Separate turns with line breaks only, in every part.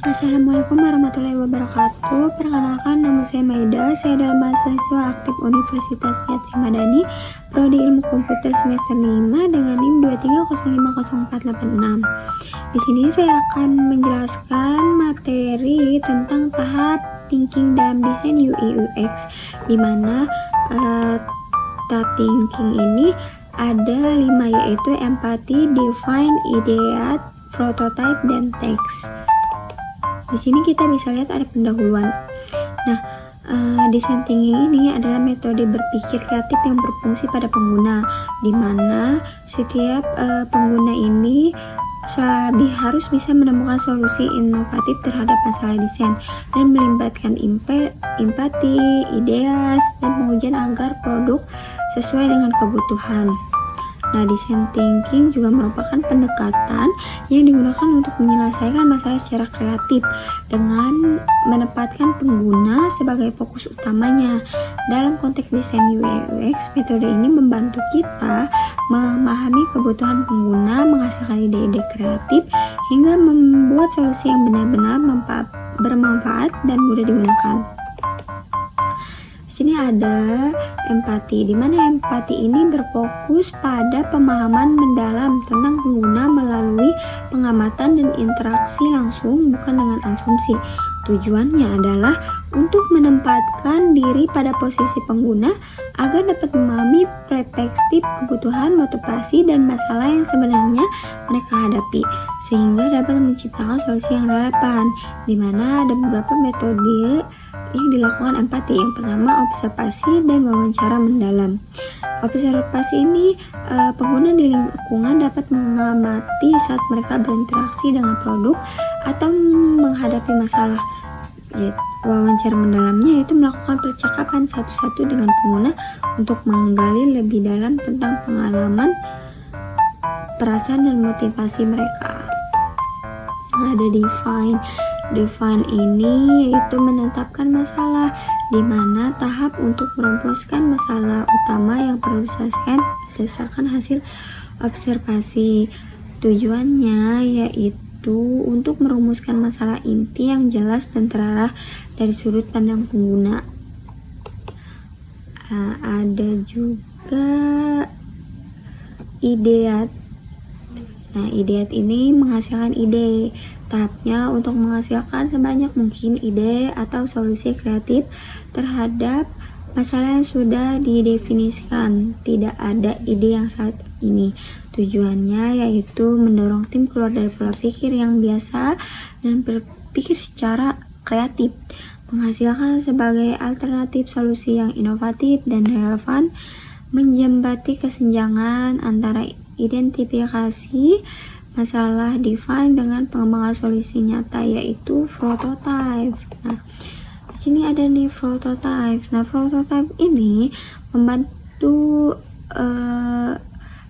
Assalamualaikum warahmatullahi wabarakatuh. Perkenalkan, nama saya Maida. Saya adalah mahasiswa aktif Universitas Yadsin Madani, Prodi Ilmu Komputer semester 5 dengan NIM 230504886. Di sini saya akan menjelaskan materi tentang tahap thinking dalam desain UI UX, di mana tahap thinking ini ada 5, yaitu empathy, define, ideate, prototype, dan text. Di sini kita bisa lihat ada pendahuluan. Nah, design thinking ini adalah metode berpikir kreatif yang berfungsi pada pengguna, di mana setiap pengguna ini harus bisa menemukan solusi inovatif terhadap masalah desain dan melibatkan empati, ideas, dan pengujian agar produk sesuai dengan kebutuhan. Nah, design thinking juga merupakan pendekatan yang digunakan untuk menyelesaikan masalah secara kreatif dengan menempatkan pengguna sebagai fokus utamanya. Dalam konteks desain UI UX, metode ini membantu kita memahami kebutuhan pengguna, menghasilkan ide-ide kreatif, hingga membuat solusi yang benar-benar bermanfaat dan mudah digunakan. Sini ada empati, di mana empati ini berfokus pada pemahaman mendalam tentang pengguna melalui pengamatan dan interaksi langsung, bukan dengan asumsi. Tujuannya adalah untuk menempatkan diri pada posisi pengguna agar dapat memahami perspektif, kebutuhan, motivasi, dan masalah yang sebenarnya mereka hadapi, sehingga dapat menciptakan solusi yang relevan. Di mana ada beberapa metode yang dilakukan empati. Yang pertama, observasi dan wawancara mendalam. Observasi ini pengguna di lingkungan dapat mengamati saat mereka berinteraksi dengan produk atau menghadapi masalah. Wawancara mendalamnya yaitu melakukan percakapan satu-satu dengan pengguna untuk menggali lebih dalam tentang pengalaman, perasaan, dan motivasi mereka. Ada define ini yaitu menetapkan masalah, di mana tahap untuk merumuskan masalah utama yang perlu diselesaikan berdasarkan hasil observasi. Tujuannya yaitu untuk merumuskan masalah inti yang jelas dan terarah dari sudut pandang pengguna. Ada juga ideat. Nah, ideat ini menghasilkan ide. Tahapnya untuk menghasilkan sebanyak mungkin ide atau solusi kreatif terhadap masalah yang sudah didefinisikan. Tidak ada ide yang saat ini. Tujuannya yaitu mendorong tim keluar dari pola pikir yang biasa dan berpikir secara kreatif, menghasilkan sebagai alternatif solusi yang inovatif dan relevan, menjembati kesenjangan antara identifikasi masalah define dengan pengembangan solusi nyata, yaitu prototype. Nah, di sini ada nih prototype. Nah, prototype ini membantu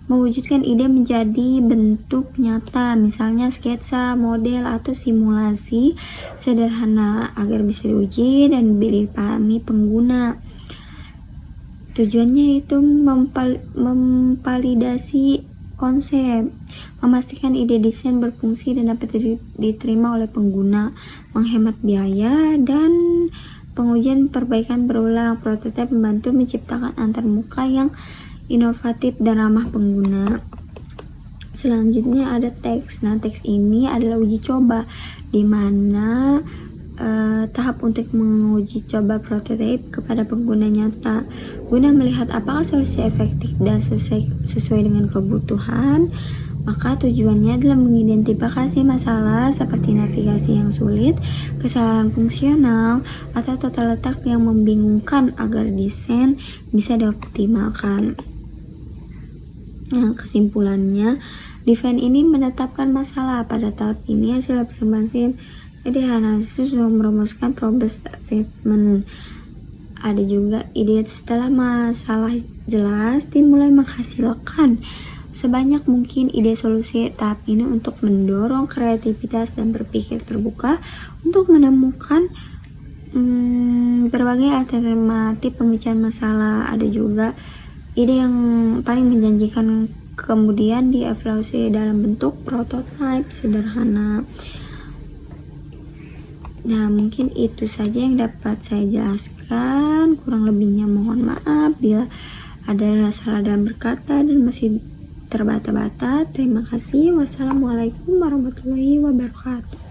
mewujudkan ide menjadi bentuk nyata, misalnya sketsa, model, atau simulasi sederhana agar bisa diuji dan dipahami pengguna. Tujuannya itu memvalidasi konsep, memastikan ide desain berfungsi dan dapat diterima oleh pengguna, menghemat biaya, dan pengujian perbaikan berulang. Prototipe membantu menciptakan antarmuka yang inovatif dan ramah pengguna. Selanjutnya ada teks. Nah, teks ini adalah uji coba, di mana tahap untuk menguji coba prototipe kepada pengguna nyata guna melihat apakah solusi efektif dan sesuai dengan kebutuhan. Maka tujuannya adalah mengidentifikasi masalah seperti navigasi yang sulit, kesalahan fungsional, atau tata letak yang membingungkan agar desain bisa dioptimalkan. Nah, kesimpulannya, define ini menetapkan masalah. Pada tahap ini hasil observasi analisis merumuskan problem statement. Ada juga ide setelah masalah jelas, tim mulai menghasilkan sebanyak mungkin ide solusi. Tahap ini untuk mendorong kreativitas dan berpikir terbuka untuk menemukan berbagai alternatif pembicaraan masalah. Ada juga ide yang paling menjanjikan, kemudian dievaluasi dalam bentuk prototipe sederhana. Nah, mungkin itu saja yang dapat saya jelaskan. Kurang lebihnya mohon maaf bila ada salah dalam berkata dan masih terbata-bata. Terima kasih. Wassalamualaikum warahmatullahi wabarakatuh.